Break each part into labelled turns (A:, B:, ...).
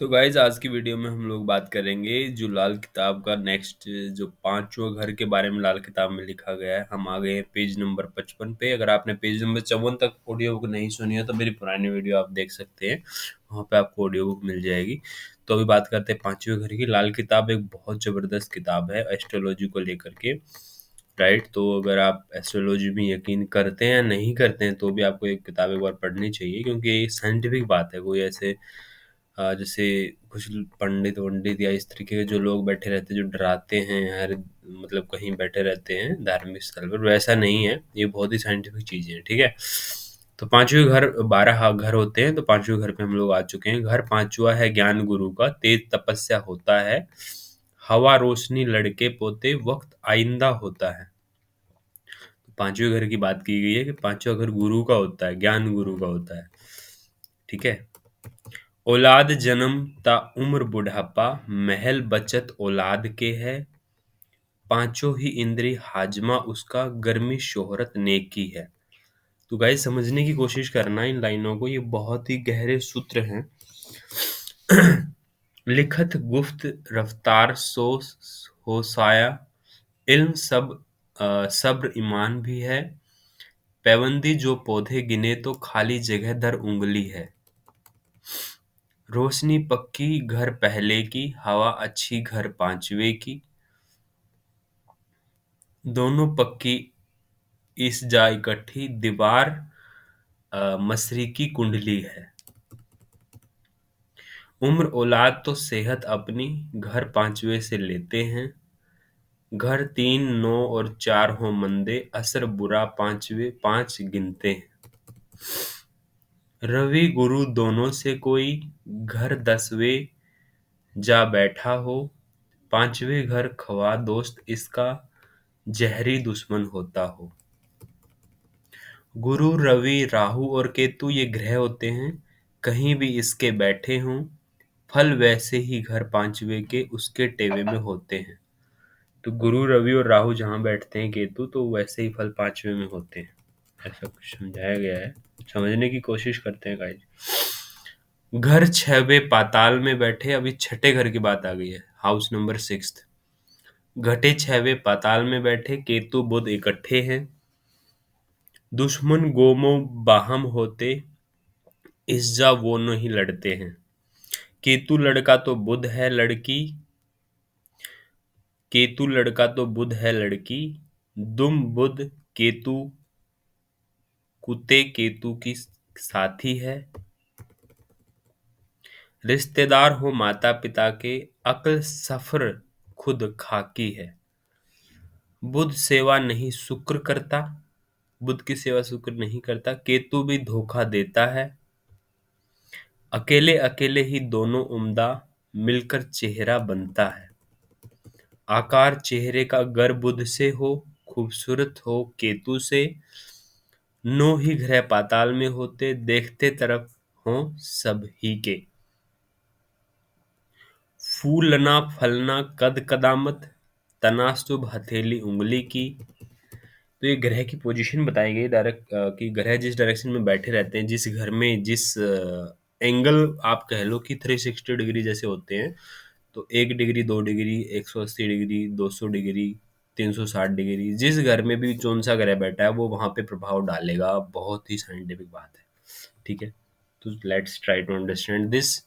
A: तो गाइज आज की वीडियो में हम लोग बात करेंगे जो लाल किताब का नेक्स्ट जो पांचवा घर के बारे में लाल किताब में लिखा गया है। हम आ गए हैं पेज नंबर 55 पे। अगर आपने पेज नंबर 54 तक ऑडियो बुक नहीं सुनी है तो मेरी पुरानी वीडियो आप देख सकते हैं, वहाँ पे आपको ऑडियो बुक मिल जाएगी। तो अभी बात करते हैं पांचवें घर की। लाल किताब एक बहुत ज़बरदस्त किताब है एस्ट्रोलॉजी को लेकर के, राइट। तो अगर आप एस्ट्रोलॉजी में यकीन करते हैं या नहीं करते हैं तो भी आपको एक किताब एक बार पढ़नी चाहिए, क्योंकि ये साइंटिफिक बात है। कोई ऐसे जैसे कुछ पंडित वंडित या इस तरीके के जो लोग बैठे रहते हैं जो डराते हैं हर मतलब कहीं बैठे रहते हैं धार्मिक स्थल पर, वैसा नहीं है। ये बहुत ही साइंटिफिक चीजें हैं, ठीक है। तो पांचवें घर 12 घर होते हैं, तो पांचवें घर पे हम लोग आ चुके हैं। घर पांचवा है ज्ञान गुरु का, तेज तपस्या होता है, हवा रोशनी लड़के पोते वक्त आइंदा होता है। तो पांचवें घर की बात की गई है कि पांचवा घर गुरु का होता है, ज्ञान गुरु का होता है, ठीक है। औलाद जन्म ता उम्र बुढ़ापा, महल बचत औलाद के है, पांचों ही इंद्री हाजमा उसका, गर्मी शोहरत नेकी है। तो गाइस समझने की कोशिश करना इन लाइनों को, ये बहुत ही गहरे सूत्र हैं। लिखत गुफ्त रफ्तार सो हो साया, इल्म सब सब्र ईमान भी है, पैबंदी जो पौधे गिने तो खाली जगह दर उंगली है, रोशनी पक्की घर पहले की, हवा अच्छी घर पांचवे की, दोनों पक्की इस जा इकट्ठी, दीवार मसरी की कुंडली है, उम्र औलाद तो सेहत अपनी, घर पांचवे से लेते हैं, घर 3 9 और 4 हो मंदे, असर बुरा पांचवे 5 गिनते हैं, रवि गुरु दोनों से कोई, घर 10वें जा बैठा हो, पांचवें घर खवा दोस्त इसका, जहरी दुश्मन होता हो। गुरु रवि राहु और केतु ये ग्रह होते हैं, कहीं भी इसके बैठे हों, फल वैसे ही घर पांचवे के उसके टेवे में होते हैं। तो गुरु रवि और राहु जहाँ बैठते हैं केतु, तो वैसे ही फल पांचवे में होते हैं, ऐसा कुछ समझाया गया है। समझने की कोशिश करते हैं गाइस। घर 6वें पाताल में बैठे, अभी छठे घर की बात आ गई है, हाउस नंबर 6। घटे 6वें पाताल में बैठे, केतु बुध इकट्ठे हैं, दुश्मन गोमो बाहम होते, इस वो नहीं लड़ते हैं। केतु लड़का तो बुध है लड़की, केतु लड़का तो बुध है लड़की, दुम बुध केतु कुते केतु की साथी है, रिश्तेदार हो माता पिता के, अक्ल सफर खुद खाकी है, बुध सेवा नहीं शुक्र करता, बुध की सेवा शुक्र नहीं करता, केतु भी धोखा देता है, अकेले अकेले ही दोनों उम्दा, मिलकर चेहरा बनता है, आकार चेहरे का गर बुध से हो, खूबसूरत हो केतु से, नो ही ग्रह पाताल में होते, देखते तरफ हो सब ही के, फूलना फलना कद कदामत, तनासुब हथेली उंगली की। तो ये ग्रह की पोजीशन बताई गई डायरेक्ट कि ग्रह जिस डायरेक्शन में बैठे रहते हैं, जिस घर में जिस एंगल आप कह लो कि 360 डिग्री जैसे होते हैं, तो 1 degree 2 degree 180 degree 200 degree 360 degree, जिस घर में भी कौन सा ग्रह बैठा है वो वहां पे प्रभाव डालेगा। बहुत ही साइंटिफिक बात है, ठीक है। तो let's try to understand this.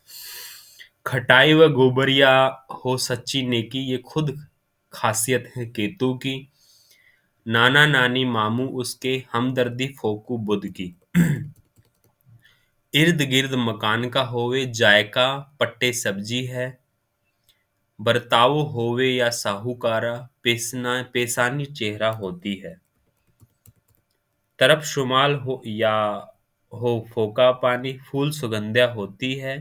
A: खटाई व गोबरिया हो सच्ची नेकी, ये खुद खासियत है केतु की, नाना नानी मामू उसके, हमदर्दी फोकू बुध की, इर्द गिर्द मकान का होवे, जायका पट्टे सब्जी है, बर्ताव होवे या साहूकारा, पेशानी चेहरा होती है, तरफ शुमाल हो या हो फोका पानी, फूल सुगंध्या होती है,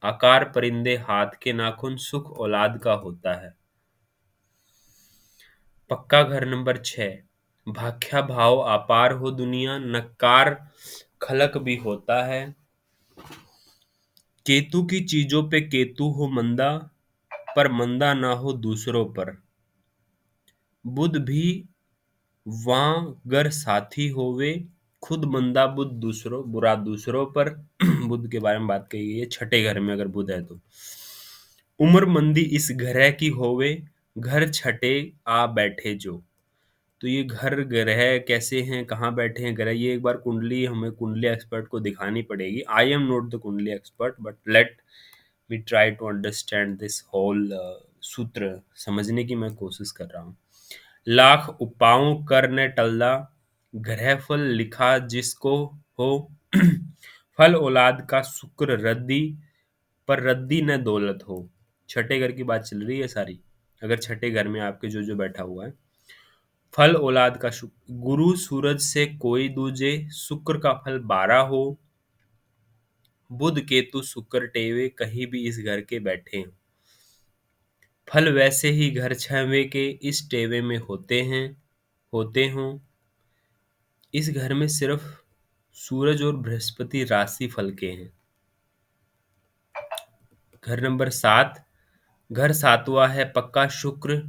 A: आकार परिंदे हाथ के नाखून, सुख औलाद का होता है। पक्का घर नंबर 6, भाख्या भाव अपार हो दुनिया, नकार खलक भी होता है, केतु की चीजों पे केतु हो मंदा, पर मंदा ना हो दूसरों पर, बुध भी वां गर साथी होवे, खुद मंदा बुध दूसरों बुरा दूसरों पर। बुध के बारे में बात कही गई है, छठे घर में अगर बुध है तो। उम्र मंदी इस ग्रह की होवे, घर छठे आ बैठे जो। तो ये घर ग्रह कैसे हैं, कहाँ बैठे हैं ग्रह, ये एक बार कुंडली हमें कुंडली एक्सपर्ट को दिखानी पड़ेगी। I am not the kundli expert but let me try to understand this whole sutra, समझने की मैं कोशिश कर रहा हूँ। लाख उपायों कर न टलदा, ग्रह फल लिखा जिसको हो। फल औलाद का शुक्र रद्दी, पर रद्दी न दौलत हो। छठे घर की बात चल रही है सारी। अगर छठे घर में आपके जो जो बैठा हुआ है, फल औलाद का शुक्र, गुरु सूरज से कोई दूजे, शुक्र का फल 12 हो। बुध केतु शुक्र टेवे, कहीं भी इस घर के बैठे हो। फल वैसे ही घर छवें के इस टेवे में होते हों। इस घर में सिर्फ सूरज और बृहस्पति राशि फल के हैं। घर नंबर 7, घर सातवां है पक्का शुक्र,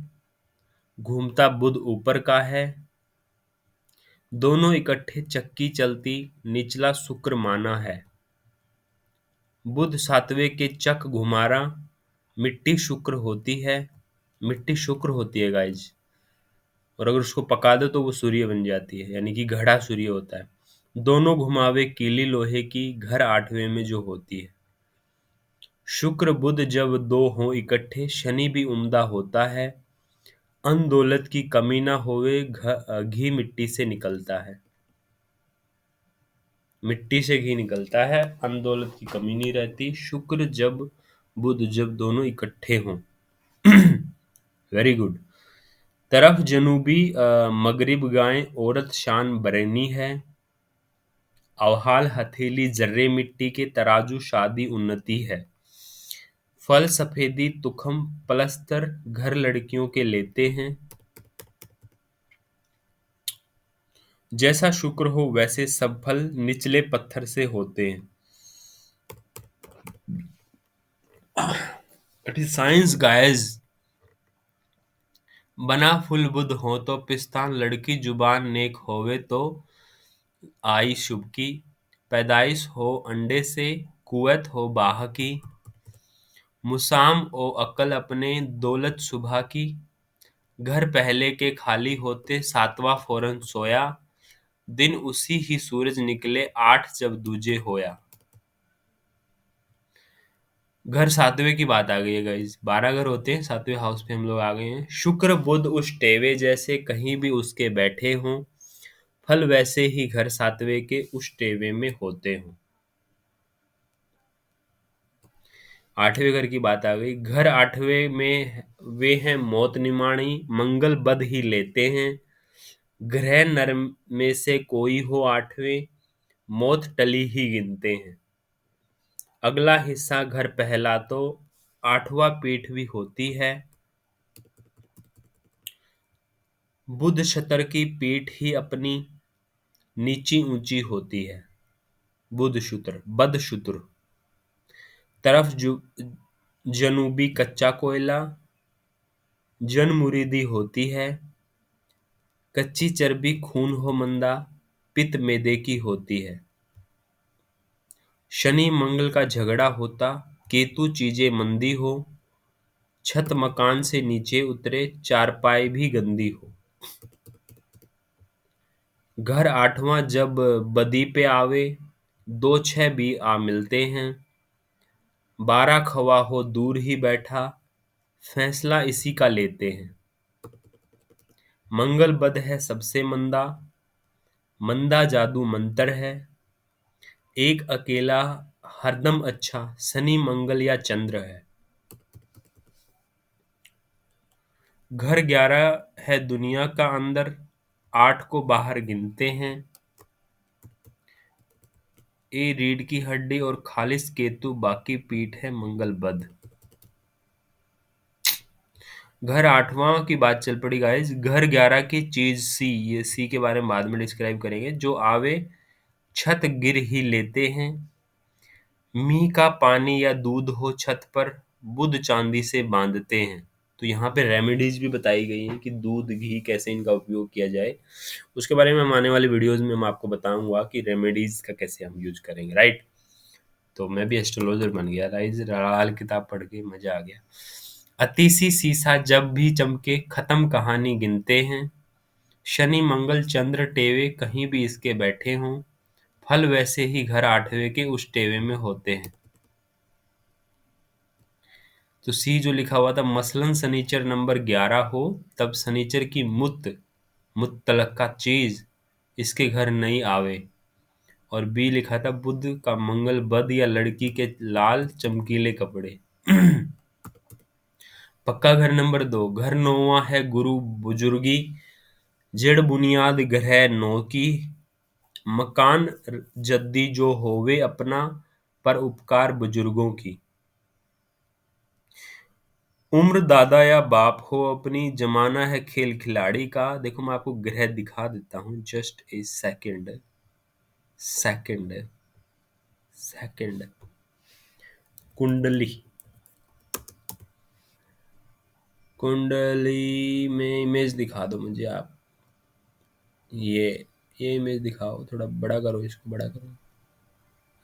A: घूमता बुध ऊपर का है। दोनों इकट्ठे चक्की चलती, निचला शुक्र माना है। बुध सातवें के चक घुमारा, मिट्टी शुक्र होती है। मिट्टी शुक्र होती है गाइज, और अगर उसको पका दो तो वो सूर्य बन जाती है, यानी कि घड़ा सूर्य होता है। दोनों घुमावे कीली लोहे की, घर आठवें में जो होती है। शुक्र बुध जब दो हों इकट्ठे, शनि भी उम्दा होता है। अन्न दौलत की कमी ना होवे, घी मिट्टी से निकलता है। मिट्टी से घी निकलता है, अन्न दौलत की कमी नहीं रहती। शुक्र जब बुध जब दोनों इकट्ठे हों। Very good. तरफ जनूबी मगरिब गाएं, औरत शान बरेनी है। अवहाल हथेली जर्रे मिट्टी के, तराजू शादी उन्नति है। फल सफेदी तुखम पलस्तर, घर लड़कियों के लेते हैं। जैसा शुक्र हो वैसे सब फल निचले पत्थर से होते हैं। It is science guys. बना फुल बुध हो तो पिस्तान, लड़की जुबान नेक होवे तो आई शुभ की। पैदाइश हो अंडे से, कुवैत हो बाह की। मुसाम ओ अकल अपने, दौलत सुबह की। घर पहले के खाली होते, सातवां फौरन सोया। दिन उसी ही सूरज निकले, 8 जब दूजे होया। घर सातवें की बात आ गई है गाइस, 12 घर होते हैं, सातवें हाउस पे हम लोग आ गए हैं। शुक्र बुध उस टेवे जैसे, कहीं भी उसके बैठे हों। फल वैसे ही घर सातवें के उस टेवे में होते हों। आठवें घर की बात आ गई। घर आठवें में वे हैं मौत निमाणी, मंगल बद ही लेते हैं। ग्रह नर में से कोई हो आठवें, मौत टली ही गिनते हैं। अगला हिस्सा घर पहला तो, आठवां पीठ भी होती है। बुध शतर की पीठ ही अपनी नीची ऊंची होती है। बुध शुत्र बद शुत्र। तरफ जनूबी कच्चा कोयला, जन मुरीदी होती है। कच्ची चर्बी खून हो मंदा, पित्त मैदे की होती है। शनि मंगल का झगड़ा होता, केतु चीजें मंदी हो। छत मकान से नीचे उतरे, चारपाई भी गंदी हो। घर आठवां जब बदी पे आवे, 2-6 भी आ मिलते हैं। 12 खवा हो दूर ही बैठा, फैसला इसी का लेते हैं। मंगल बद है सबसे मंदा, मंदा जादू मंतर है। एक अकेला हरदम अच्छा, शनि मंगल या चंद्र है। घर 11 है दुनिया का अंदर, 8 को बाहर गिनते हैं। ए रीढ़ की हड्डी और खालिस केतु, बाकी पीठ है मंगल बद। घर आठवां की बात चल पड़ी गाइस। घर 11 की चीज सी, ये सी के बारे में बाद में डिस्क्राइब करेंगे। जो आवे छत गिर ही लेते हैं। मींह का पानी या दूध हो छत पर, बुध चांदी से बांधते हैं। तो यहाँ पे रेमेडीज भी बताई गई हैं कि दूध घी कैसे इनका उपयोग किया जाए। उसके बारे में हम आने वाले वीडियोस में मैं आपको बताऊंगा कि रेमेडीज का कैसे हम यूज करेंगे, राइट। तो मैं भी एस्ट्रोलॉजर बन गया, राइज लाल किताब पढ़ के मजा आ गया। अति सी सीसा जब भी चमके, खत्म कहानी गिनते हैं। शनि मंगल चंद्र टेवे कहीं भी इसके बैठे हों, फल वैसे ही घर आठवें के उस टेवे में होते हैं। तो सी जो लिखा हुआ था, मसलन सनीचर नंबर 11 हो, तब सनीचर की मुत्तलक का चीज इसके घर नहीं आवे। और बी लिखा था, बुध का मंगल बद या लड़की के लाल चमकीले कपड़े। पक्का घर नंबर 2, घर नौवां है गुरु बुजुर्गी, जड़ बुनियाद ग्रह नौ की। मकान जद्दी जो होवे अपना, पर उपकार बुजुर्गों की। उम्र दादा या बाप हो अपनी, जमाना है खेल खिलाड़ी का। देखो मैं आपको ग्रह दिखा देता हूँ, just a second second second. कुंडली, कुंडली में इमेज दिखा दो मुझे आप। ये ये इमेज दिखाओ, थोड़ा बड़ा करो, इसको बड़ा करो।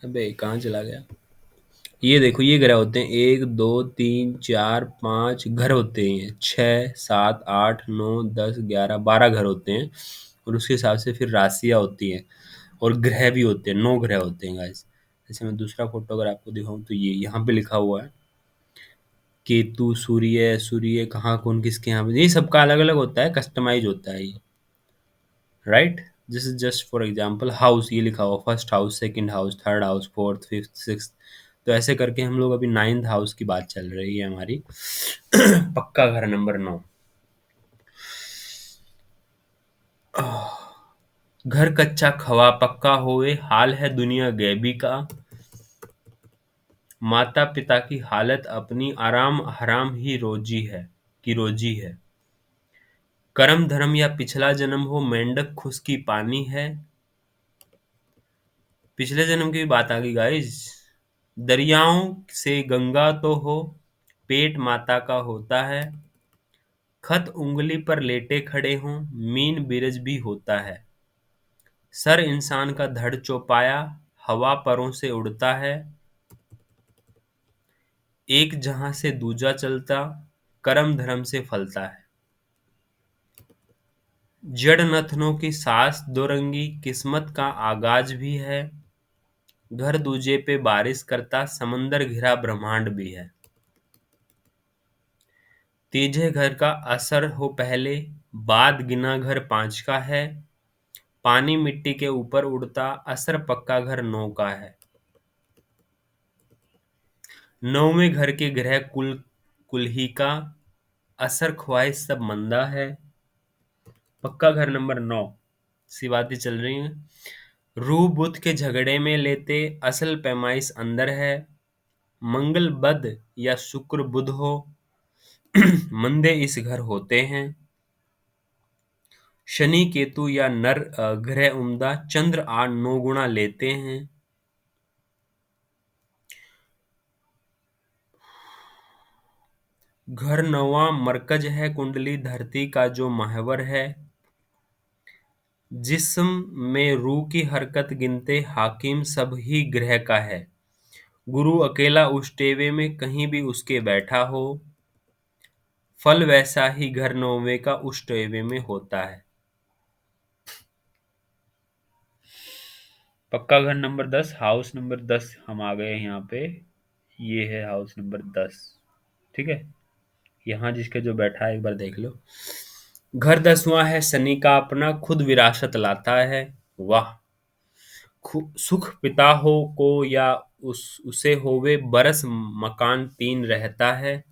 A: अबे कहाँ चला गया? ये देखो, ये ग्रह होते हैं, 1 2 3 4 5 घर होते हैं, 6 7 8 9 10 11 12 घर होते हैं। और उसके हिसाब से फिर राशियां होती हैं और ग्रह भी होते हैं, 9 ग्रह होते हैं गाइस। जैसे मैं दूसरा फोटो अगर आपको दिखाऊं तो ये यहाँ पे लिखा हुआ है केतु, सूर्य, सूर्य कहाँ कौन किसके यहाँ पे, ये सबका अलग अलग होता है, कस्टमाइज होता है ये, right. This is just for example. House ये लिखा हुआ, first house, second house, third house, fourth, fifth, sixth. तो ऐसे करके हम लोग अभी 9th हाउस की बात चल रही है हमारी। पक्का घर नंबर 9। घर कच्चा खवा पक्का होए, हाल है दुनिया गैबी का। माता पिता की हालत अपनी, आराम हराम ही रोजी है की रोजी है। कर्म धर्म या पिछला जन्म हो, मेंढक खुशकी पानी है। पिछले जन्म की बात आ गई गाइस। दरियाओं से गंगा तो हो, पेट माता का होता है। खत उंगली पर लेटे खड़े हों, मीन बिरज भी होता है। सर इंसान का धड़ चौपाया, हवा परों से उड़ता है। एक जहां से दूजा चलता, कर्म धर्म से फलता है। जड़ नथनों की सास दो रंगी, किस्मत का आगाज भी है। घर दूजे पे बारिश करता, समंदर घिरा ब्रह्मांड भी है। तीजे घर का असर हो पहले, बाद गिना घर 5 का है। पानी मिट्टी के ऊपर उड़ता, असर पक्का घर 9 का है। 9वें घर के ग्रह कुल ही का, असर ख्वाहिश सब मंदा है। पक्का घर नंबर 9 सी बातें चल रही हैं। रूह बुध के झगड़े में लेते, असल पैमाइश अंदर है। मंगल बद या शुक्र बुध हो, मंदे इस घर होते हैं। शनि केतु या नर ग्रह उम्दा, चंद्र 8 9 गुना लेते हैं। घर नौवां मरकज है, कुंडली धरती का जो महवर है। जिस्म में रूह की हरकत गिनते, हाकिम सब ही ग्रह का है। गुरु अकेला उस टेवे में, कहीं भी उसके बैठा हो। फल वैसा ही घर 9वें का उस टेवे में होता है। पक्का घर नंबर 10, हाउस नंबर 10 हम आ गए यहाँ पे। ये है हाउस नंबर 10, ठीक है। यहाँ जिसके जो बैठा है एक बार देख लो। घर 10वां है शनि का अपना, खुद विरासत लाता है। वाह। सुख पिता हो को या उसे होवे बरस, मकान 3 रहता है।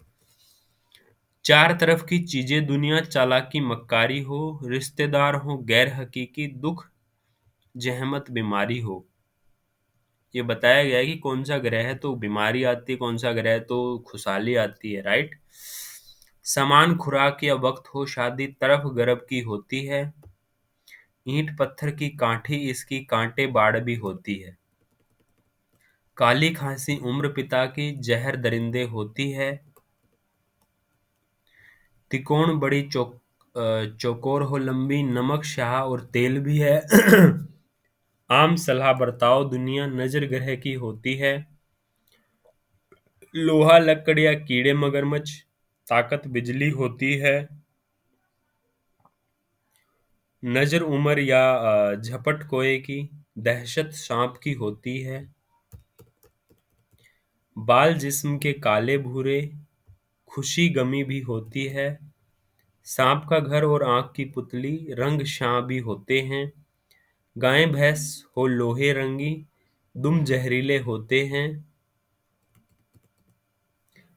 A: चार तरफ की चीजें दुनिया, चालाकी मक्कारी हो। रिश्तेदार हो गैर हकीकी, दुख जहमत बीमारी हो। ये बताया गया है कि कौन सा ग्रह है तो बीमारी आती है, कौन सा ग्रह है तो खुशहाली आती है, राइट। समान खुराक या वक्त हो, शादी तरफ गरब की होती है। ईंट पत्थर की काठी, इसकी कांटे बाढ़ भी होती है। काली खांसी उम्र पिता की, जहर दरिंदे होती है। तिकोण बड़ी चौकोर हो लंबी, नमक शाह और तेल भी है। आम सलाह बरताओ, दुनिया नजर ग्रह की होती है। लोहा लक्कड़ या कीड़े मगरमच्छ, ताकत बिजली होती है। नजर उमर या झपट कोए की, दहशत सांप की होती है। बाल जिस्म के काले भूरे, खुशी गमी भी होती है। सांप का घर और आंख की पुतली, रंग शां भी होते हैं। गाय भैंस हो लोहे रंगी, दुम जहरीले होते हैं।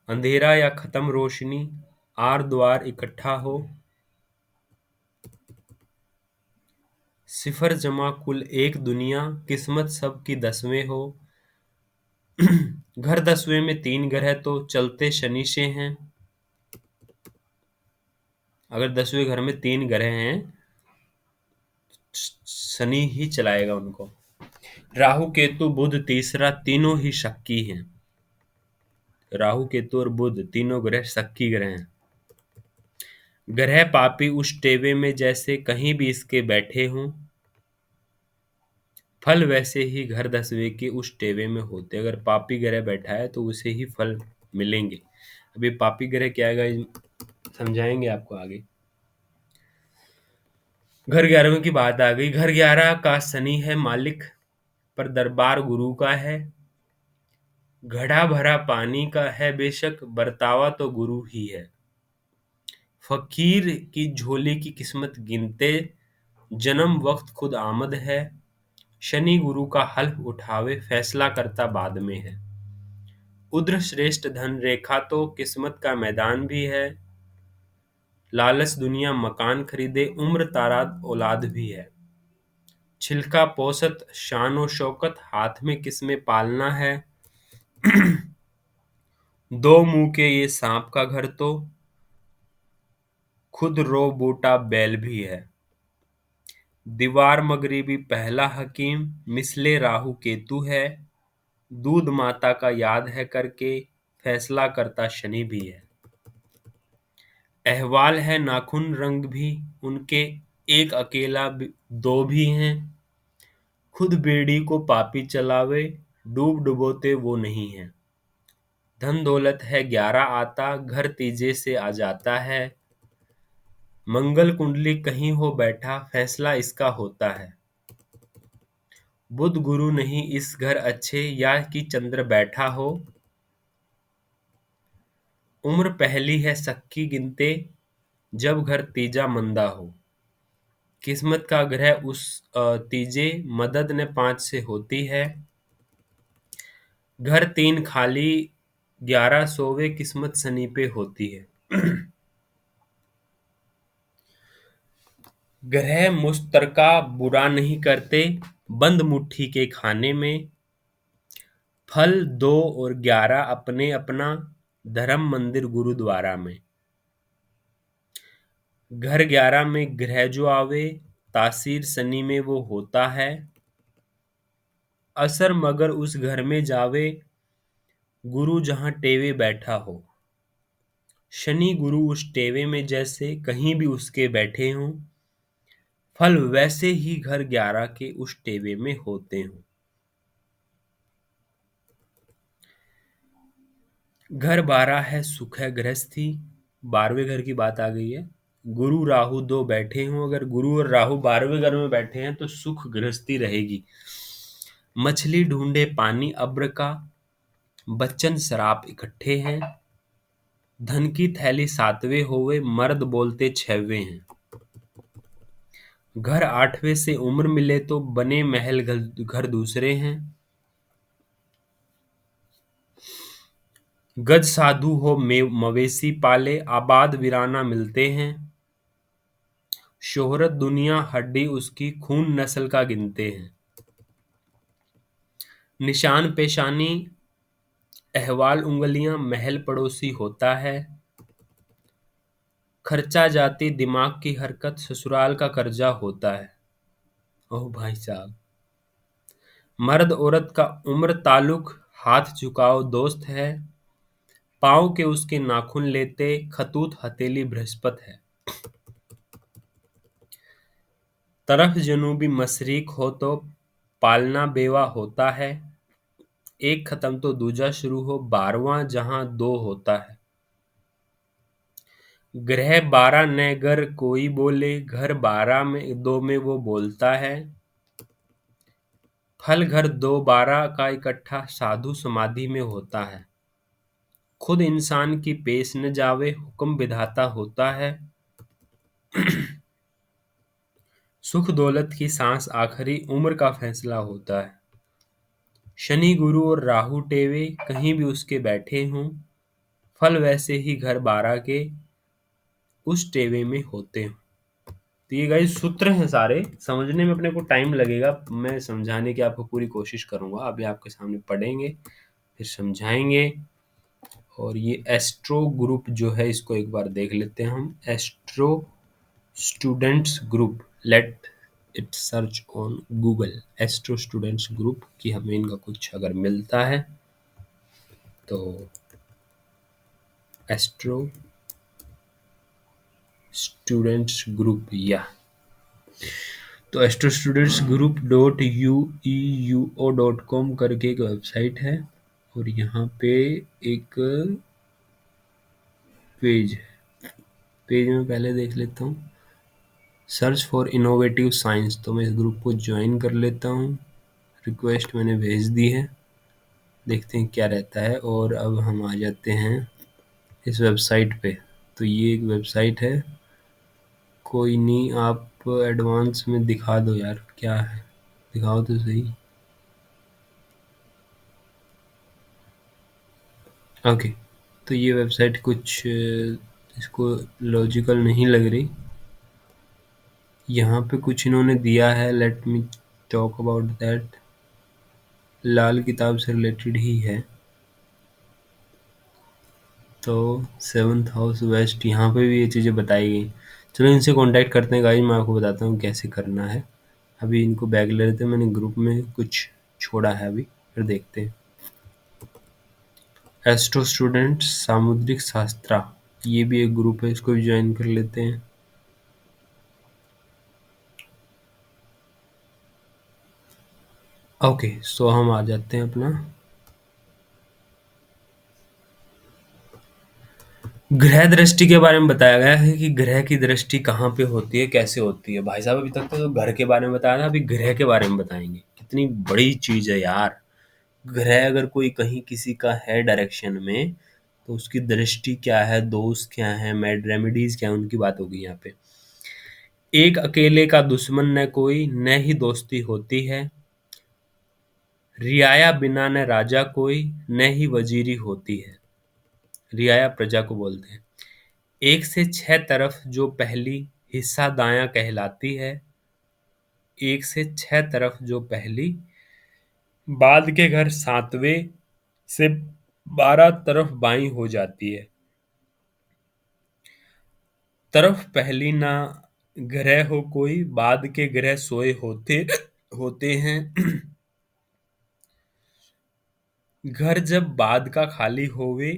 A: अंधेरा या खत्म रोशनी, आर द्वार इकट्ठा हो। सिफर जमा कुल एक दुनिया, किस्मत सब की 10वें हो। घर 10वें में 3 ग्रह तो चलते शनि से हैं। अगर 10वें घर में 3 ग्रह हैं, शनि ही चलाएगा उनको। राहु केतु बुध तीसरा, तीनों ही शक्की हैं। राहु केतु और बुध तीनों ग्रह शक्की ग्रह हैं। ग्रह पापी उस टेवे में जैसे कहीं भी इसके बैठे हों। फल वैसे ही घर 10वें के उस टेवे में होते। अगर पापी ग्रह बैठा है तो उसे ही फल मिलेंगे। अभी पापी ग्रह क्या है समझाएंगे आपको आगे। घर 11वें की बात आ गई। घर 11 का शनि है मालिक, पर दरबार गुरु का है। घड़ा भरा पानी का है बेशक, बरतावा तो गुरु ही है। फकीर की झोली की किस्मत गिनते, जन्म वक्त खुद आमद है। शनि गुरु का हल्फ उठावे, फैसला करता बाद में है। उद्र श्रेष्ठ धन रेखा तो किस्मत का मैदान भी है। लालच दुनिया मकान खरीदे, उम्र तारात औलाद भी है। छिलका पोसत शान व शौकत, हाथ में किसमें पालना है। दो मुंह के ये सांप का घर तो, खुद रो बूटा बैल भी है। दीवार मगरिबी पहला हकीम, मिसले राहु केतु है। दूध माता का याद है करके, फैसला करता शनि भी है। अहवाल है नाखून रंग भी उनके, एक अकेला दो भी हैं। खुद बेड़ी को पापी चलावे, डूब डुबोते वो नहीं है। धन दौलत है 11 आता, घर तीजे से आ जाता है। मंगल कुंडली कहीं हो बैठा, फैसला इसका होता है। बुध गुरु नहीं इस घर अच्छे, या कि चंद्र बैठा हो। उम्र पहली है सक्की गिनते, जब घर तीजा मंदा हो। किस्मत का ग्रह उस तीजे, मदद ने 5 से होती है। घर 3 खाली, 11 सोवे, किस्मत शनि पे होती है। ग्रह मुश्तरका बुरा नहीं करते, बंद मुट्ठी के खाने में। फल 2 और 11 अपने अपना, धर्म मंदिर गुरुद्वारा में। घर 11 में ग्रह जो आवे, तासीर शनि में वो होता है। असर मगर उस घर में जावे, गुरु जहां टेवे बैठा हो। शनि गुरु उस टेवे में जैसे कहीं भी उसके बैठे हों। फल वैसे ही घर 11 के उस टेवे में होते हों। घर 12 है सुख है गृहस्थी, 12वें घर की बात आ गई है। गुरु राहु दो बैठे हों, अगर गुरु और राहु 12वें घर में बैठे हैं तो सुख गृहस्थी रहेगी। मछली ढूंढे पानी अब्र का, बच्चन शराब इकट्ठे हैं। धन की थैली 7वें होवे, मर्द बोलते 6वें हैं। घर 8वें से उम्र मिले तो बने महल घर दूसरे हैं। गज साधु हो मवेशी पाले, आबाद वीराना मिलते हैं। शोहरत दुनिया हड्डी उसकी, खून नस्ल का गिनते हैं। निशान पेशानी अहवाल उंगलियां, महल पड़ोसी होता है। खर्चा जाती दिमाग की हरकत, ससुराल का कर्जा होता है। ओह भाई साहब। मर्द औरत का उम्र ताल्लुक, हाथ झुकाओ दोस्त है। पाँव के उसके नाखून लेते, खतूत हथेली बृहस्पत है। तरफ जनूबी मशरिक हो तो पालना बेवा होता है। एक खत्म तो दूजा शुरू हो, 12वां जहां दो होता है। ग्रह 12 न घर कोई बोले, घर 12 में दो में वो बोलता है। फल घर दो 12 का इकट्ठा साधु समाधि में होता है। खुद इंसान की पेश न जावे, हुक्म विधाता होता है। सुख दौलत की सांस आखिरी उम्र का फैसला होता है। शनि गुरु और राहु टेवे कहीं भी उसके बैठे हों, फल वैसे ही घर 12 के उस टेवे में होते हों। तो ये गाइस सूत्र हैं सारे, समझने में अपने को टाइम लगेगा, मैं समझाने की आपको पूरी कोशिश करूंगा। अभी आपके सामने पढ़ेंगे फिर समझाएंगे। और ये एस्ट्रो ग्रुप जो है इसको एक बार देख लेते हैं हम। Astro students group, let it search on Google. Astro students group की हमें इनका कुछ अगर मिलता है तो एस्ट्रो स्टूडेंट्स ग्रुप, या तो एस्ट्रो स्टूडेंट्स ग्रुप .ueuo.com करके एक वेबसाइट है और यहाँ पे एक पेज है। पेज में पहले देख लेता हूँ, सर्च फॉर इनोवेटिव साइंस। तो मैं इस ग्रुप को ज्वाइन कर लेता हूँ, रिक्वेस्ट मैंने भेज दी है, देखते हैं क्या रहता है। और अब हम आ जाते हैं इस वेबसाइट पे। तो ये एक वेबसाइट है, कोई नहीं आप एडवांस में दिखा दो यार, क्या है दिखाओ तो सही। ओके, तो ये वेबसाइट कुछ इसको लॉजिकल नहीं लग रही। यहाँ पे कुछ इन्होंने दिया है, let me talk about that. लाल किताब से रिलेटेड ही है। तो 7th हाउस वेस्ट, यहाँ पे भी ये चीज़ें बताई गई। चलो इनसे कांटेक्ट करते हैं गाइस, मैं आपको बताता हूँ कैसे करना है। अभी इनको बैग ले लेते हैं, मैंने ग्रुप में कुछ छोड़ा है अभी, फिर देखते हैं। एस्ट्रो स्टूडेंट सामुद्रिक शास्त्रा, ये भी एक ग्रुप है, इसको भी ज्वाइन कर लेते हैं। ओके, सो हम आ जाते हैं अपना ग्रह दृष्टि के बारे में बताया गया है कि ग्रह की दृष्टि कहाँ पे होती है, कैसे होती है। भाई साहब अभी तक तो घर के बारे में बताया था, अभी ग्रह के बारे में बताएंगे। कितनी बड़ी चीज है यार। ग्रह अगर कोई कहीं किसी का है डायरेक्शन में तो उसकी दृष्टि क्या है, दोष क्या है, मेड रेमेडीज क्या है, उनकी बात होगी यहाँ पे। एक अकेले का दुश्मन न कोई, न ही दोस्ती होती है। रियाया बिना न राजा कोई, न ही वजीरी होती है। रियाया प्रजा को बोलते हैं। एक से 6 तरफ जो पहली हिस्सा दायां कहलाती है। एक से 6 तरफ जो पहली, बाद के घर 7वें से 12 तरफ बाईं हो जाती है। तरफ पहली ना ग्रह हो कोई, बाद के ग्रह सोए होते होते हैं। घर जब बाद का खाली होवे,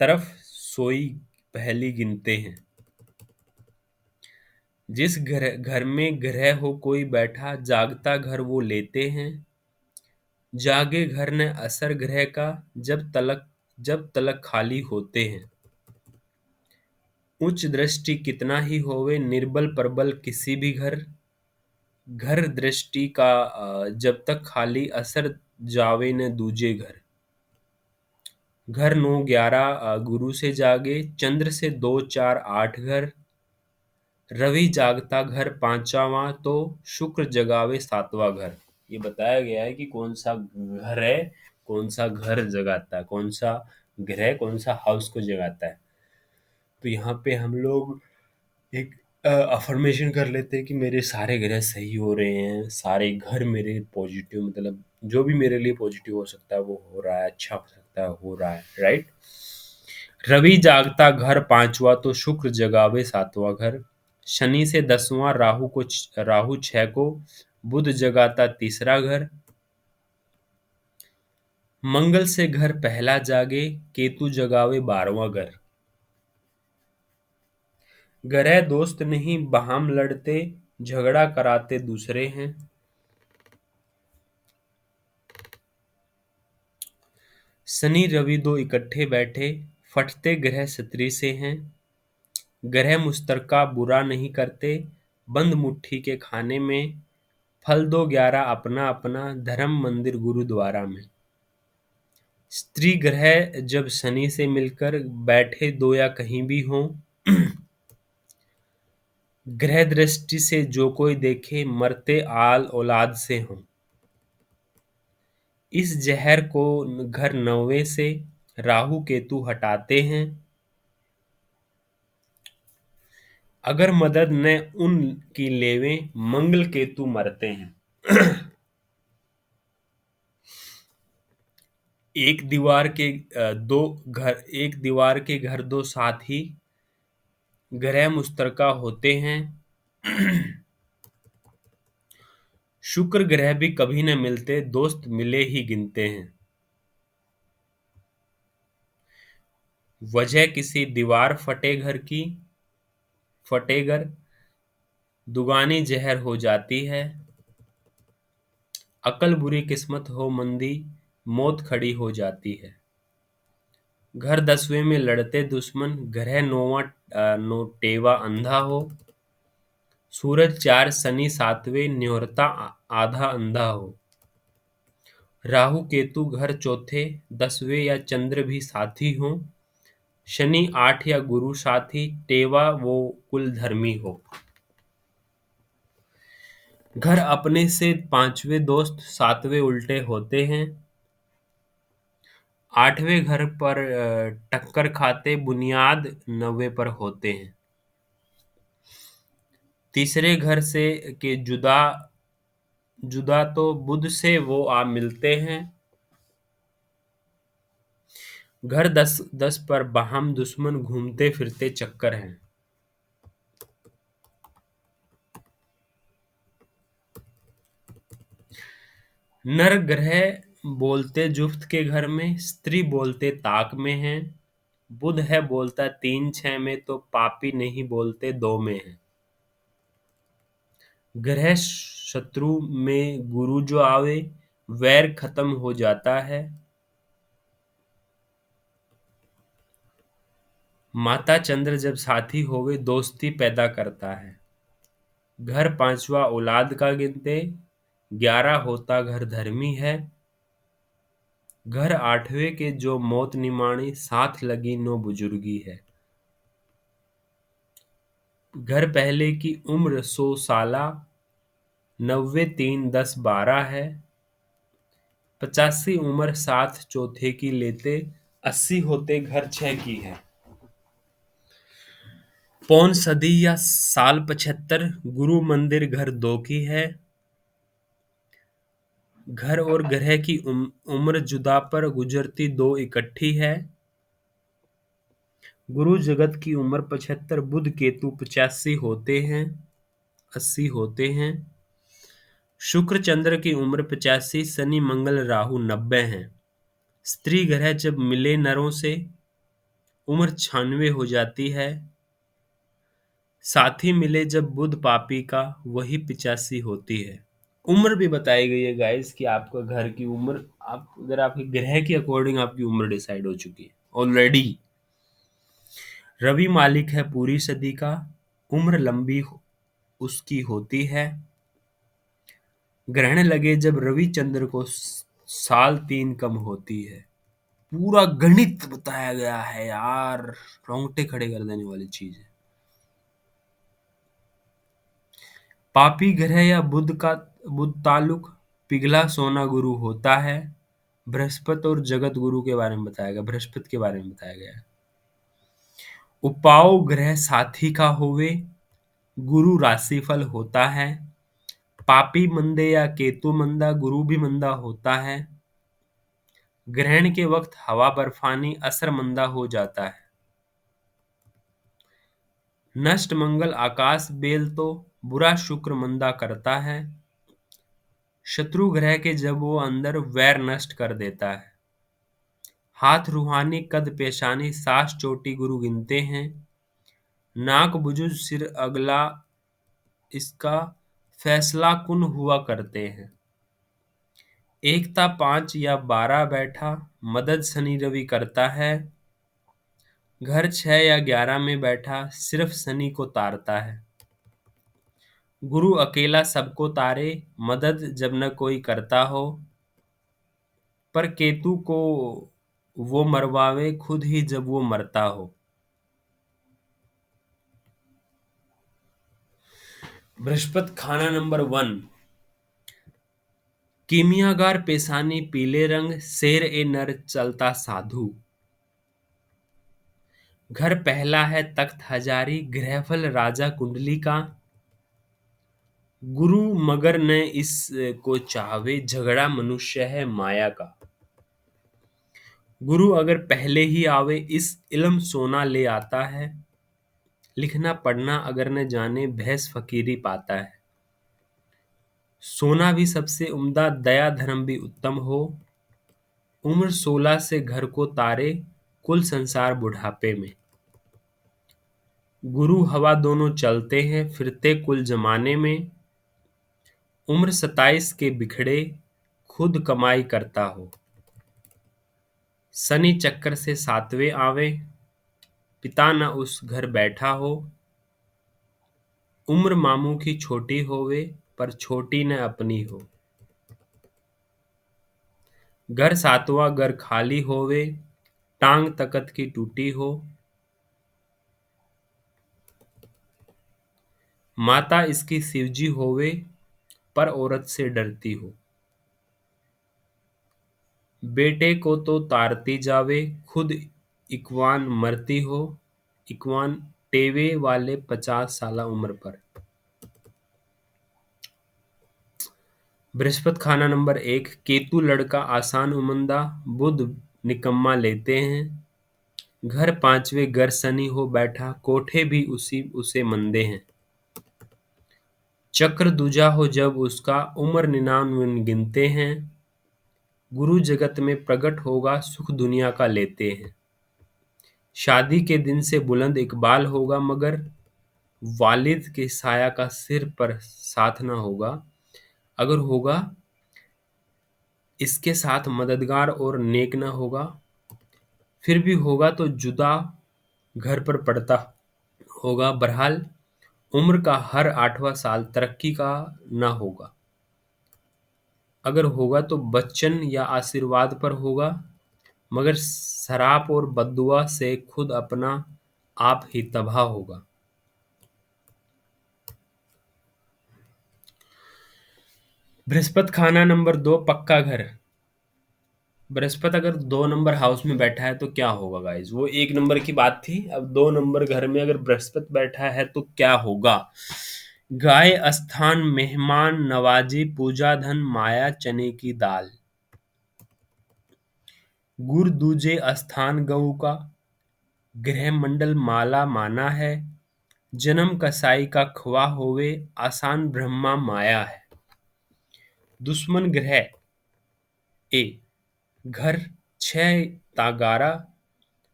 A: तरफ सोई पहली गिनते हैं। जिस घर में ग्रह हो कोई बैठा, जागता घर वो लेते हैं। जागे घर ने असर ग्रह का, जब तलक खाली होते हैं। उच्च दृष्टि कितना ही होवे, निर्बल प्रबल किसी भी घर। घर दृष्टि का जब तक खाली, असर जावे न दूजे घर। घर 9 11 गुरु से जागे, चंद्र से 2 4 8 घर। रवि जागता घर 5वां, तो शुक्र जगावे 7वां घर। ये बताया गया है कि कौन सा घर है, कौन सा घर जगाता है, कौन सा ग्रह कौन सा हाउस को जगाता है। तो यहाँ पे हम लोग एक अफर्मेशन कर लेते हैं कि मेरे सारे ग्रह सही हो रहे हैं, सारे घर मेरे पॉजिटिव, मतलब जो भी मेरे लिए पॉजिटिव हो सकता है वो हो रहा है, अच्छा हो सकता है हो रहा है, राइट। रवि जागता घर 5वां, तो शुक्र जगावे 7वां घर। शनि से 10वां, राहु 6 को, बुध जगाता तीसरा घर। मंगल से घर पहला जागे, केतु जगावे 12वां घर। ग्रह दोस्त नहीं बाहम लड़ते, झगड़ा कराते दूसरे हैं। शनि रवि दो इकट्ठे बैठे, फटते ग्रह सत्री से हैं। ग्रह मुश्तरका बुरा नहीं करते, बंद मुट्ठी के खाने में। फल दो 11 अपना अपना, धर्म मंदिर गुरुद्वारा में। स्त्री ग्रह जब शनि से मिलकर बैठे दो या कहीं भी हों, ग्रह दृष्टि से जो कोई देखे मरते आल औलाद से हों। इस जहर को घर नौवे से राहु केतु हटाते हैं। अगर मदद न उनकी लेवें, मंगल केतु मरते हैं। एक दीवार के घर दो साथी, ग्रह मुश्तरका होते हैं। शुक्र ग्रह भी कभी न मिलते, दोस्त मिले ही गिनते हैं। वजह किसी दीवार फटेगर दुगानी जहर हो जाती है। अकल बुरी किस्मत हो मंदी, मौत खड़ी हो जाती है। घर 10वें में लड़ते दुश्मन, ग्रह नोटेवा अंधा हो। सूरज 4 शनि 7वें, न्योरता आधा अंधा हो। राहु केतु घर चौथे 10वें या चंद्र भी साथी हो। शनि 8 या गुरु साथी, टेवा वो कुल धर्मी हो। घर अपने से 5वें दोस्त 7वें उल्टे होते हैं। 8वें घर पर टक्कर खाते, बुनियाद 9वें पर होते हैं। तीसरे घर से के जुदा जुदा तो बुध से वो आ मिलते हैं। घर 10 पर बाहम दुश्मन घूमते फिरते चक्कर हैं। नर ग्रह बोलते जुफ्त के घर में, स्त्री बोलते ताक में है। बुध है बोलता 3-6 में, तो पापी नहीं बोलते 2 में है। ग्रह शत्रु में गुरु जो आवे, वैर खत्म हो जाता है। माता चंद्र जब साथी होवे, दोस्ती पैदा करता है। घर 5वां औलाद का गिनते, 11 होता घर धर्मी है। घर 8वें के जो मौत निमाणी, साथ लगी नो बुजुर्गी है। घर पहले की उम्र 100 साला, 90 3 10 12 है। 85 उम्र साथ चौथे की लेते, 80 होते घर 6 की है। पौन सदी या साल 75, गुरु मंदिर घर 2 की है। घर और ग्रह की उम्र जुदा पर गुजरती 2 इकट्ठी है। गुरु जगत की उम्र 75, बुध केतु 85 होते हैं, 80 होते हैं। शुक्र चंद्र की उम्र 85, शनि मंगल राहु 90 हैं। स्त्री ग्रह जब मिले नरों से, उम्र 96 हो जाती है। साथी मिले जब बुध पापी का, वही 85 होती है। उम्र भी बताई गई है गाइस कि आपका घर की उम्र, आप अगर आपके ग्रह के अकॉर्डिंग आपकी उम्र डिसाइड हो चुकी है ऑलरेडी। रवि मालिक है पूरी सदी का, उम्र लंबी उसकी होती है। ग्रहण लगे जब रवि चंद्र को, साल 3 कम होती है। पूरा गणित बताया गया है यार, रोंगटे खड़े कर देने वाली चीज है। पापी ग्रह या बुध ताल्लुक पिघला सोना गुरु होता है। बृहस्पति और जगत गुरु के बारे में बताया गया, बृहस्पति के बारे में बताया गया है। उपाव ग्रह साथी का होवे, गुरु राशिफल होता है। पापी मंदे या केतु मंदा, गुरु भी मंदा होता है। ग्रहण के वक्त हवा बर्फानी, असर मंदा हो जाता है। नष्ट मंगल आकाश बेल तो, बुरा शुक्र मंदा करता है। शत्रु ग्रह के जब वो अंदर, वैर नष्ट कर देता है। हाथ रूहानी कद पेशानी सास चोटी गुरु गिनते हैं। नाक बुजुर्ग सिर अगला इसका फैसला कुन हुआ करते हैं। एकता 5 या 12 बैठा मदद शनि रवि करता है। घर 6 या 11 में बैठा सिर्फ शनि को तारता है। गुरु अकेला सबको तारे मदद जब न कोई करता हो। पर केतु को वो मरवावे खुद ही जब वो मरता हो। बृहस्पति खाना नंबर 1। कीमियागार पेशानी पीले रंग शेर ए नर चलता साधु। घर पहला है तख्त हजारी गृहफल राजा कुंडली का। गुरु मगर न इस को चाहवे झगड़ा मनुष्य है माया का। गुरु अगर पहले ही आवे इस इल्म सोना ले आता है। लिखना पढ़ना अगर न जाने भैंस फकीरी पाता है। सोना भी सबसे उम्दा दया धर्म भी उत्तम हो। उम्र 16 से घर को तारे कुल संसार बुढ़ापे में। गुरु हवा दोनों चलते हैं फिरते कुल जमाने में। उम्र 27 के बिखड़े खुद कमाई करता हो। शनि चक्कर से 7वें आवे पिता न उस घर बैठा हो। उम्र मामू की छोटी होवे पर छोटी न अपनी हो। घर 7वां घर खाली होवे टांग तकत की टूटी हो। माता इसकी शिवजी होवे पर औरत से डरती हो। बेटे को तो तारती जावे खुद इकवान मरती हो। इकवान टेवे वाले 50 साल उम्र पर। बृहस्पति खाना नंबर 1। केतु लड़का आसान उमंदा बुध निकम्मा लेते हैं। घर 5वें घर शनि हो बैठा कोठे भी उसी उसे मंदे हैं। चक्र दूजा हो जब उसका उम्र 99 गिनते हैं। गुरु जगत में प्रकट होगा सुख दुनिया का लेते हैं। शादी के दिन से बुलंद इकबाल होगा मगर वालिद के साया का सिर पर साथ ना होगा। अगर होगा इसके साथ मददगार और नेक ना होगा। फिर भी होगा तो जुदा घर पर पड़ता होगा। बहरहाल उम्र का हर 8वां साल तरक्की का ना होगा। अगर होगा तो बच्चन या आशीर्वाद पर होगा मगर शराब और बद्दुआ से खुद अपना आप ही तबाह होगा। बृहस्पति खाना नंबर 2। पक्का घर। बृहस्पति अगर 2 नंबर हाउस में बैठा है तो क्या होगा गाइज। वो 1 नंबर की बात थी। अब 2 नंबर घर में अगर बृहस्पति बैठा है तो क्या होगा। गाय स्थान मेहमान नवाजी पूजा धन माया चने की दाल। गुर दूजे स्थान गऊ का गृह मंडल माला माना है। जन्म कसाई का खुआ होवे आसान ब्रह्मा माया है। दुश्मन ग्रह ए घर 6 तागारा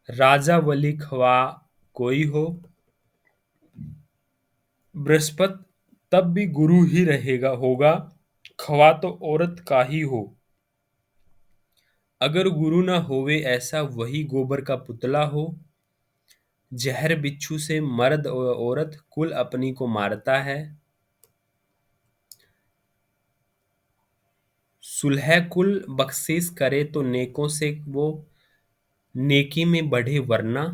A: राजा वली खवा कोई हो। बृहस्पति तब भी गुरु ही रहेगा होगा खवा तो औरत का ही हो। अगर गुरु न होवे ऐसा वही गोबर का पुतला हो। जहर बिच्छू से मर्द और औरत कुल अपनी को मारता है। सुलह कुल बख्शीश करे तो नेकों से वो नेकी में बढ़े वरना।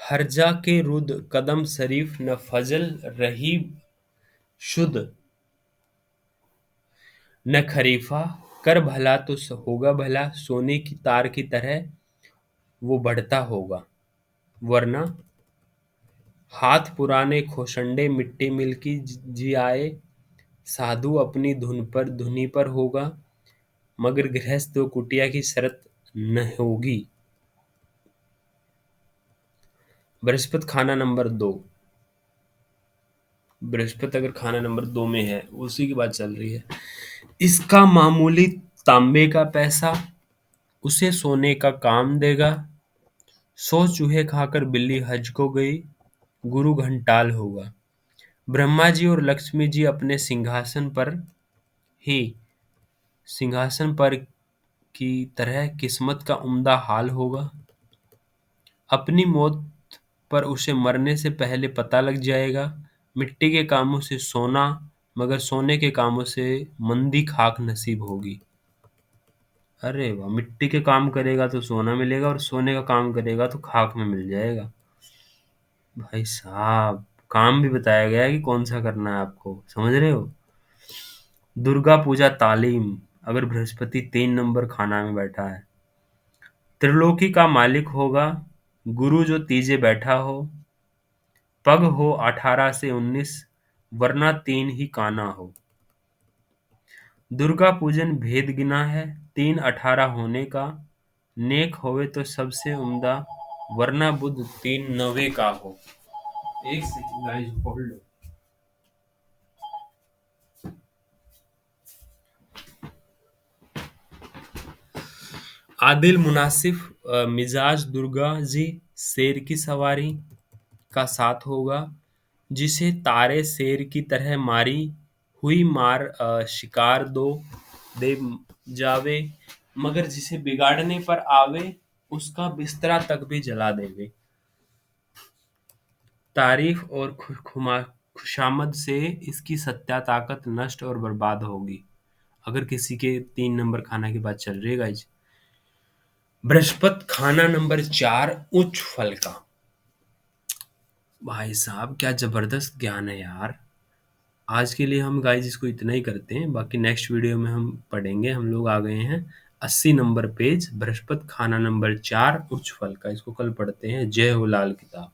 A: हर्जा के रुद कदम शरीफ न फजल रही शुद्ध न खरीफा। कर भला तो होगा भला सोने की तार की तरह वो बढ़ता होगा वरना। हाथ पुराने खोशंडे मिट्टी मिल की जी आए। साधु अपनी धुनी पर होगा मगर गृहस्थ तो कुटिया की शरत न होगी। बृहस्पति खाना नंबर 2। बृहस्पति अगर खाना नंबर 2 में है उसी की बात चल रही है। इसका मामूली तांबे का पैसा उसे सोने का काम देगा। 100 चूहे खाकर बिल्ली हज को गई। गुरु घंटाल होगा। ब्रह्मा जी और लक्ष्मी जी अपने ही सिंहासन पर की तरह किस्मत का उम्दा हाल होगा। अपनी मौत पर उसे मरने से पहले पता लग जाएगा। मिट्टी के कामों से सोना, मगर सोने के कामों से मंदी खाक नसीब होगी। अरे वाह, मिट्टी के काम करेगा तो सोना मिलेगा और सोने का काम करेगा तो खाक में मिल जाएगा। भाई साहब, काम भी बताया गया है कि कौन सा करना है आपको, समझ रहे हो। दुर्गा पूजा तालीम। अगर बृहस्पति 3 नंबर खाना में बैठा है। त्रिलोकी का मालिक होगा गुरु जो तीजे बैठा हो। पग हो 18 से 19, वरना 3 ही काना हो। दुर्गा पूजन भेद गिना है 3 18 होने का। नेक होवे तो सबसे उम्दा, वरना बुध 3 9 का हो। एक सेकंड गाइस, होल्ड। आदिल मुनासिफ मिजाज दुर्गा जी शेर की सवारी का साथ होगा। जिसे तारे शेर की तरह मारी हुई मार शिकार दे जावे, मगर जिसे बिगाड़ने पर आवे उसका बिस्तरा तक भी जला देवे। तारीफ और खुशामद से इसकी सत्या ताकत नष्ट और बर्बाद होगी। अगर किसी के 3 नंबर खाना की बात चल रही है गाइज। बृहस्पति खाना नंबर 4 उच्च फल का। भाई साहब, क्या जबरदस्त ज्ञान है यार। आज के लिए हम गाइज इसको इतना ही करते हैं, बाकी नेक्स्ट वीडियो में हम पढ़ेंगे। हम लोग आ गए हैं 80 नंबर पेज, बृहस्पति खाना नंबर 4 उच्च फल का। इसको कल पढ़ते हैं। जय हो लाल किताब।